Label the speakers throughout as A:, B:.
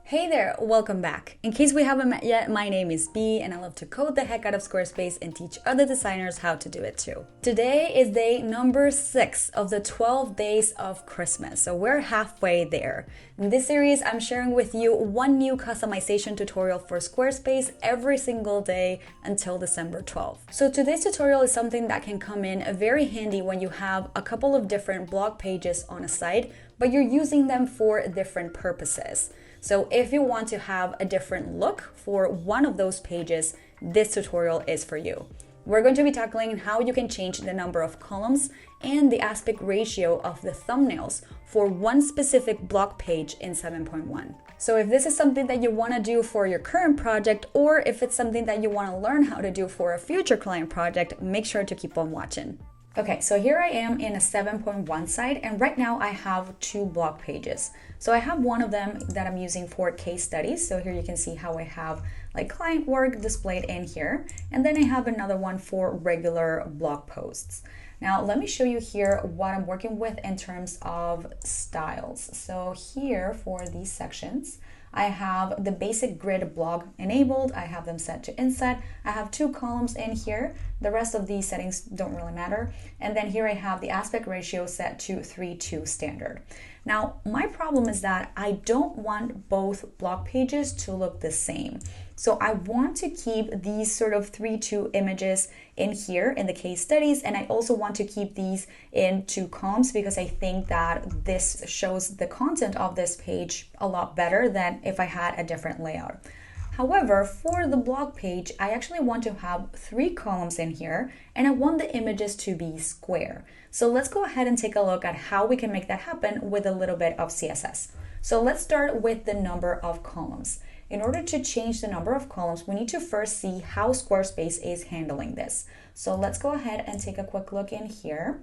A: Hey there, welcome back. In case we haven't met yet, my name is Bea and I love to code the heck out of Squarespace and teach other designers how to do it too. Today is day number 6 of the 12 days of Christmas, so we're halfway there. In this series, I'm sharing with you one new customization tutorial for Squarespace every single day until December 12th. So today's tutorial is something that can come in very handy when you have a couple of different blog pages on a site, but you're using them for different purposes. So if you want to have a different look for one of those pages, this tutorial is for you. We're going to be tackling how you can change the number of columns and the aspect ratio of the thumbnails for one specific blog page in 7.1. So if this is something that you want to do for your current project, or if it's something that you want to learn how to do for a future client project, make sure to keep on watching. Okay, so here I am in a 7.1 site, and right now I have 2 blog pages. So I have one of them that I'm using for case studies. So here you can see how I have like client work displayed in here. And then I have another one for regular blog posts. Now let me show you here what I'm working with in terms of styles. So here for these sections, I have the basic grid blog enabled. I have them set to inset. I have 2 columns in here. The rest of these settings don't really matter. And then here I have the aspect ratio set to 3:2 standard. Now, my problem is that I don't want both blog pages to look the same. So I want to keep these sort of 3:2 images in here in the case studies, and I also want to keep these in 2 columns because I think that this shows the content of this page a lot better than if I had a different layout. However, for the blog page, I actually want to have 3 columns in here, and I want the images to be square. So let's go ahead and take a look at how we can make that happen with a little bit of CSS. So let's start with the number of columns. In order to change the number of columns, we need to first see how Squarespace is handling this. So let's go ahead and take a quick look in here.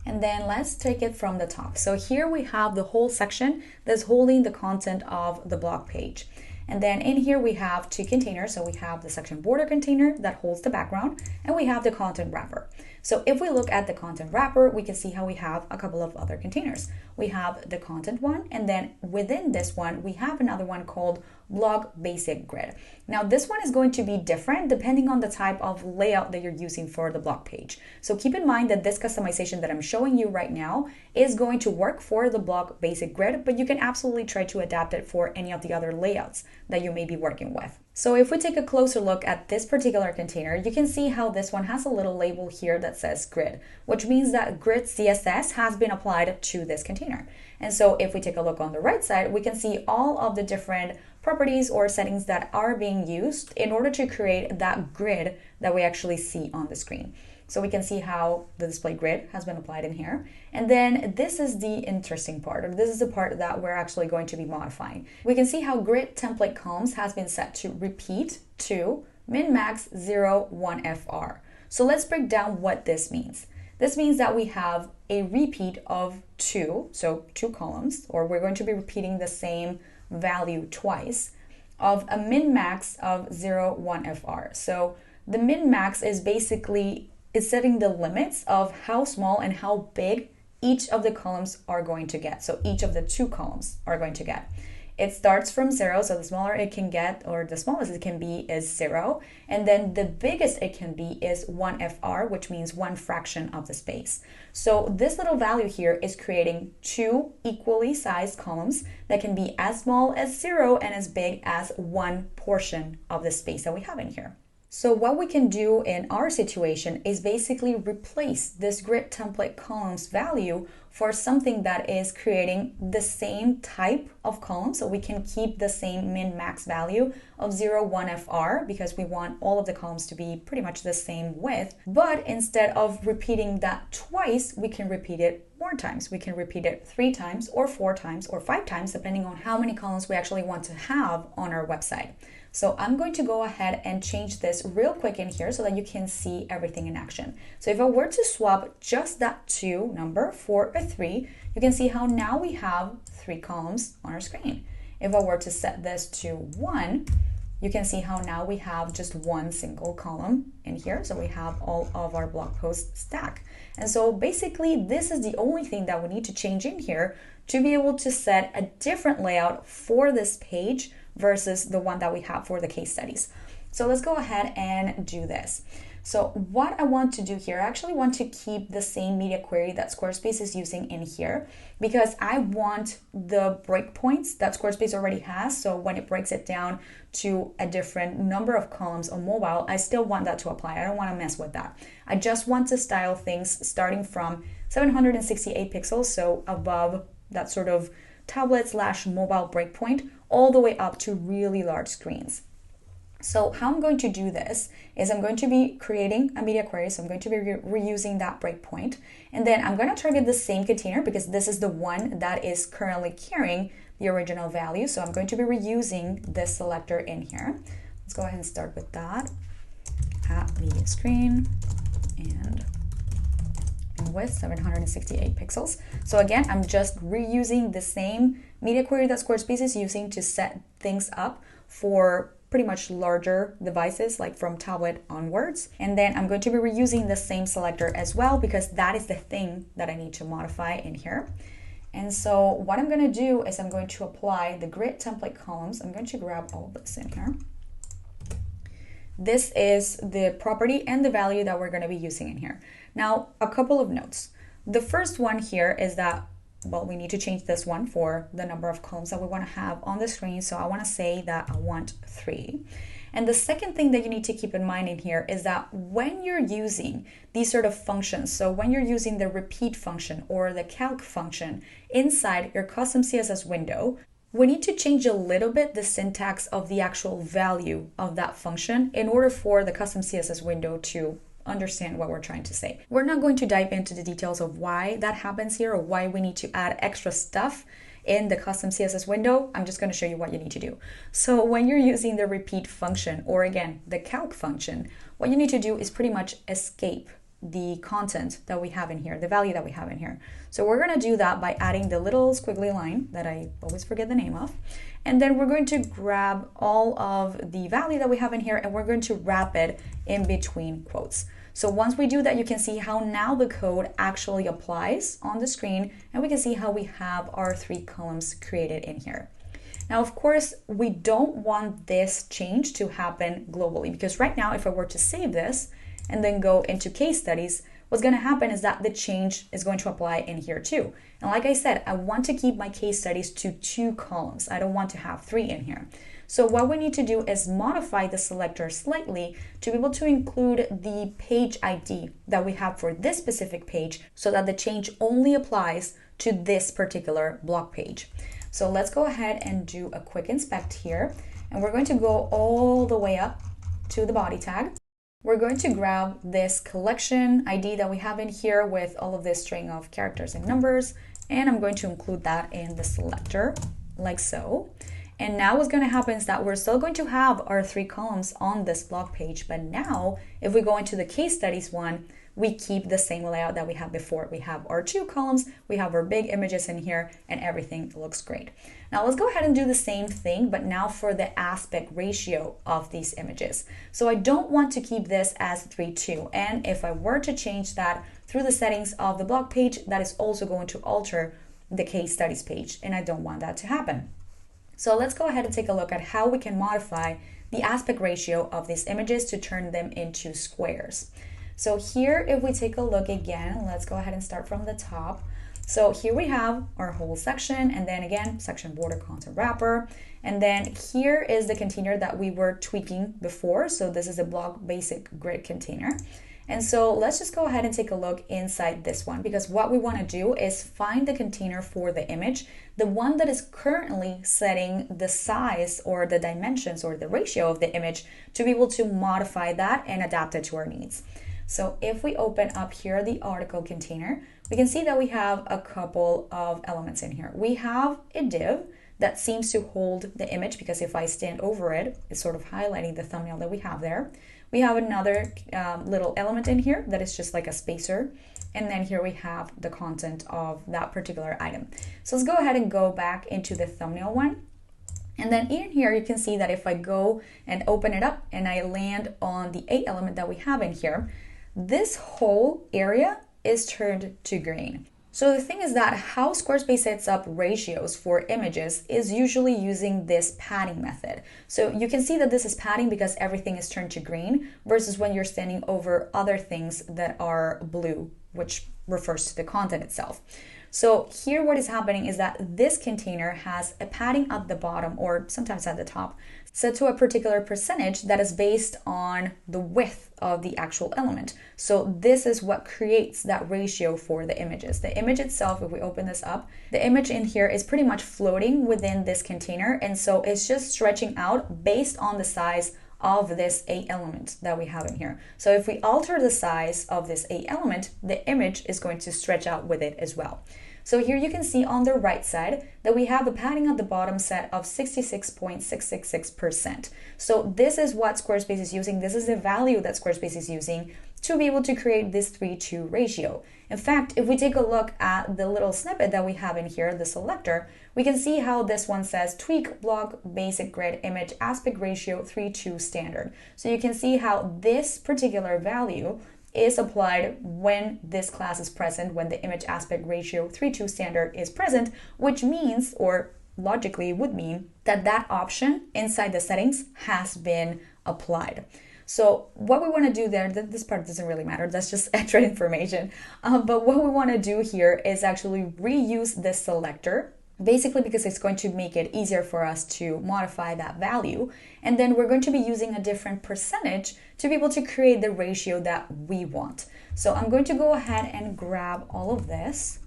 A: And then let's take it from the top. So here we have the whole section that's holding the content of the blog page. And then in here we have 2 containers. So we have the section border container that holds the background, and we have the content wrapper. So if we look at the content wrapper, we can see how we have a couple of other containers. We have the content one, and then within this one, we have another one called blog basic grid. Now this one is going to be different depending on the type of layout that you're using for the blog page. So keep in mind that this customization that I'm showing you right now is going to work for the blog basic grid, but you can absolutely try to adapt it for any of the other layouts that you may be working with. So if we take a closer look at this particular container, you can see how this one has a little label here that says grid, which means that grid CSS has been applied to this container. And so if we take a look on the right side, we can see all of the different properties or settings that are being used in order to create that grid that we actually see on the screen. So we can see how the display grid has been applied in here. And then this is the interesting part, or this is the part that we're actually going to be modifying. We can see how grid template columns has been set to repeat to min max 0 1 fr. So let's break down what this means. This means that we have a repeat of 2, so 2 columns, or we're going to be repeating the same value twice, of a min max of 0 1 fr. So the min max is basically setting the limits of how small and how big each of the columns are going to get. So each of the 2 columns are going to get. It starts from 0, so the smaller it can get, or the smallest it can be, is 0. And then the biggest it can be is 1 fr, which means 1 fraction of the space. So this little value here is creating 2 equally sized columns that can be as small as 0 and as big as 1 portion of the space that we have in here. So what we can do in our situation is basically replace this grid template columns value for something that is creating the same type of column. So we can keep the same min max value of 0 1 fr because we want all of the columns to be pretty much the same width. But instead of repeating that twice, we can repeat it more times. We can repeat it 3 times or 4 times or 5 times, depending on how many columns we actually want to have on our website. So I'm going to go ahead and change this real quick in here so that you can see everything in action. So if I were to swap just that 2 number for a 3, you can see how now we have 3 columns on our screen. If I were to set this to 1, you can see how now we have just one single column in here. So we have all of our blog posts stack. And so basically this is the only thing that we need to change in here to be able to set a different layout for this page versus the one that we have for the case studies. So let's go ahead and do this. So what I want to do here, I actually want to keep the same media query that Squarespace is using in here because I want the breakpoints that Squarespace already has. So when it breaks it down to a different number of columns on mobile, I still want that to apply. I don't want to mess with that. I just want to style things starting from 768 pixels, so above that sort of tablet/mobile breakpoint, all the way up to really large screens. So how I'm going to do this is I'm going to be creating a media query. So I'm going to be reusing that breakpoint. And then I'm going to target the same container because this is the one that is currently carrying the original value. So I'm going to be reusing this selector in here. Let's go ahead and start with that. At media screen and with 768 pixels. So again, I'm just reusing the same media query that Squarespace is using to set things up for pretty much larger devices, like from tablet onwards. And then I'm going to be reusing the same selector as well because that is the thing that I need to modify in here. And so what I'm going to do is I'm going to apply the grid template columns. I'm going to grab all of this in here. This is the property and the value that we're going to be using in here. Now, a couple of notes. The first one here is that, well, we need to change this one for the number of columns that we want to have on the screen. So I want to say that I want 3. And the second thing that you need to keep in mind in here is that when you're using these sort of functions, so when you're using the repeat function or the calc function inside your custom CSS window, we need to change a little bit the syntax of the actual value of that function in order for the custom CSS window to understand what we're trying to say. We're not going to dive into the details of why that happens here or why we need to add extra stuff in the custom CSS window. I'm just going to show you what you need to do. So when you're using the repeat function, or again, the calc function, what you need to do is pretty much escape the content that we have in here, the value that we have in here. So we're going to do that by adding the little squiggly line that I always forget the name of. And then we're going to grab all of the value that we have in here and we're going to wrap it in between quotes. So once we do that, you can see how now the code actually applies on the screen and we can see how we have our 3 columns created in here. Now, of course, we don't want this change to happen globally because right now, if I were to save this and then go into case studies, what's going to happen is that the change is going to apply in here too. And like I said, I want to keep my case studies to 2 columns. I don't want to have 3 in here. So what we need to do is modify the selector slightly to be able to include the page ID that we have for this specific page so that the change only applies to this particular blog page. So let's go ahead and do a quick inspect here. And we're going to go all the way up to the body tag. We're going to grab this collection ID that we have in here with all of this string of characters and numbers, and I'm going to include that in the selector like so. And now what's going to happen is that we're still going to have our 3 columns on this blog page, but now if we go into the case studies one, we keep the same layout that we had before. We have our 2 columns, we have our big images in here, and everything looks great. Now let's go ahead and do the same thing, but now for the aspect ratio of these images. So I don't want to keep this as 3:2, and if I were to change that through the settings of the blog page, that is also going to alter the case studies page, and I don't want that to happen. So let's go ahead and take a look at how we can modify the aspect ratio of these images to turn them into squares. So here, if we take a look again, let's go ahead and start from the top. So here we have our whole section, and then again, section border content wrapper. And then here is the container that we were tweaking before. So this is a blog basic grid container. And so let's just go ahead and take a look inside this one, because what we want to do is find the container for the image, the one that is currently setting the size or the dimensions or the ratio of the image to be able to modify that and adapt it to our needs. So if we open up here the article container, we can see that we have a couple of elements in here. We have a div that seems to hold the image, because if I stand over it, it's sort of highlighting the thumbnail that we have there. We have another little element in here that is just like a spacer. And then here we have the content of that particular item. So let's go ahead and go back into the thumbnail one. And then in here, you can see that if I go and open it up and I land on the A element that we have in here, this whole area is turned to green. So the thing is that how Squarespace sets up ratios for images is usually using this padding method. So you can see that this is padding because everything is turned to green versus when you're standing over other things that are blue, which refers to the content itself. So here what is happening is that this container has a padding at the bottom or sometimes at the top set to a particular percentage that is based on the width of the actual element. So this is what creates that ratio for the images. The image itself, if we open this up, the image in here is pretty much floating within this container, and so it's just stretching out based on the size of this A element that we have in here. So if we alter the size of this A element, the image is going to stretch out with it as well. So here you can see on the right side that we have the padding at the bottom set of 66.666%. So this is what Squarespace is using. This is the value that Squarespace is using to be able to create this 3:2 ratio. In fact, if we take a look at the little snippet that we have in here, the selector, we can see how this one says tweak block basic grid image aspect ratio 3:2 standard. So you can see how this particular value is applied when this class is present, when the image aspect ratio 3:2 standard is present, which means, or logically would mean, that that option inside the settings has been applied. So what we want to do there, this part doesn't really matter, that's just extra information. But what we want to do here is actually reuse this selector, basically because it's going to make it easier for us to modify that value. And then we're going to be using a different percentage to be able to create the ratio that we want. So I'm going to go ahead and grab all of this.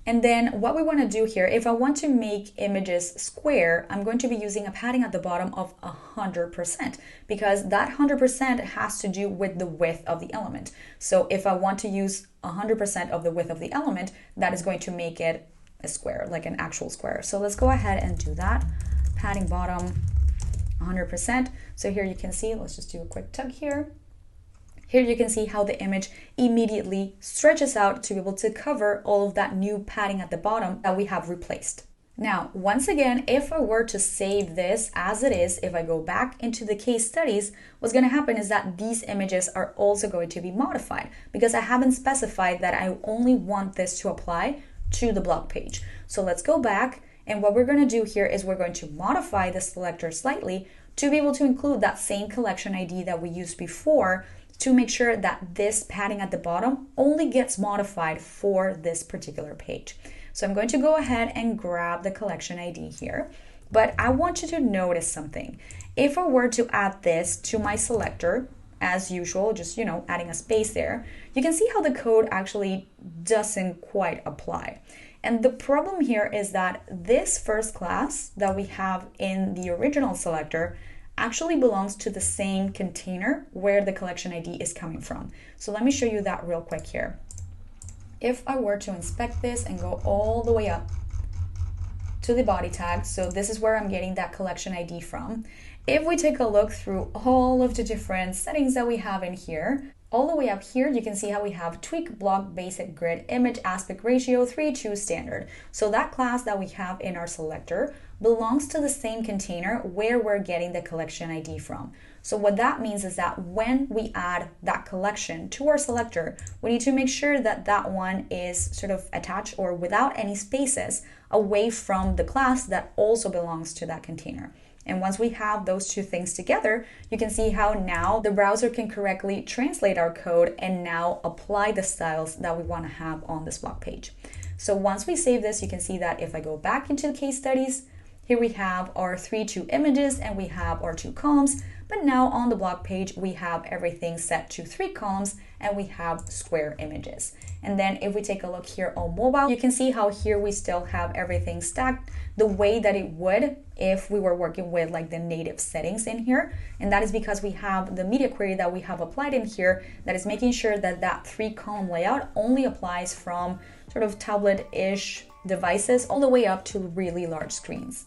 A: And then what we want to do here, if I want to make images square, I'm going to be using a padding at the bottom of 100% because that 100% has to do with the width of the element. So if I want to use 100% of the width of the element, that is going to make it a square, like an actual square. So let's go ahead and do that. Padding bottom 100%. So here you can see, let's just do a quick tug here. Here you can see how the image immediately stretches out to be able to cover all of that new padding at the bottom that we have replaced. Now, once again, if I were to save this as it is, if I go back into the case studies, what's going to happen is that these images are also going to be modified because I haven't specified that I only want this to apply to the blog page. So let's go back, and what we're going to do here is we're going to modify the selector slightly to be able to include that same collection ID that we used before, to make sure that this padding at the bottom only gets modified for this particular page. So I'm going to go ahead and grab the collection ID here, but I want you to notice something. If I were to add this to my selector, as usual, just, adding a space there, you can see how the code actually doesn't quite apply. And the problem here is that this first class that we have in the original selector actually belongs to the same container where the collection ID is coming from. So let me show you that real quick here. If I were to inspect this and go all the way up to the body tag, so this is where I'm getting that collection ID from. If we take a look through all of the different settings that we have in here, all the way up here, you can see how we have tweak block basic grid image aspect ratio 3:2 standard. So that class that we have in our selector belongs to the same container where we're getting the collection ID from. So what that means is that when we add that collection to our selector, we need to make sure that that one is sort of attached or without any spaces away from the class that also belongs to that container. And once we have those two things together, you can see how now the browser can correctly translate our code and now apply the styles that we want to have on this blog page. So once we save this, you can see that if I go back into the case studies, here we have our 3:2 images and we have our 2 columns, but now on the blog page, we have everything set to 3 columns and we have square images. And then if we take a look here on mobile, you can see how here we still have everything stacked the way that it would if we were working with like the native settings in here. And that is because we have the media query that we have applied in here that is making sure that that 3-column layout only applies from sort of tablet-ish devices all the way up to really large screens.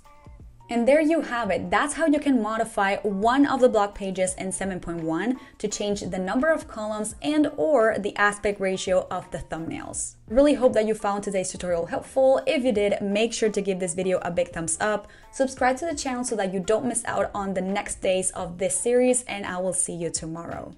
A: And there you have it. That's how you can modify one of the blog pages in 7.1 to change the number of columns and or the aspect ratio of the thumbnails. Really hope that you found today's tutorial helpful. If you did, make sure to give this video a big thumbs up. Subscribe to the channel so that you don't miss out on the next days of this series, and I will see you tomorrow.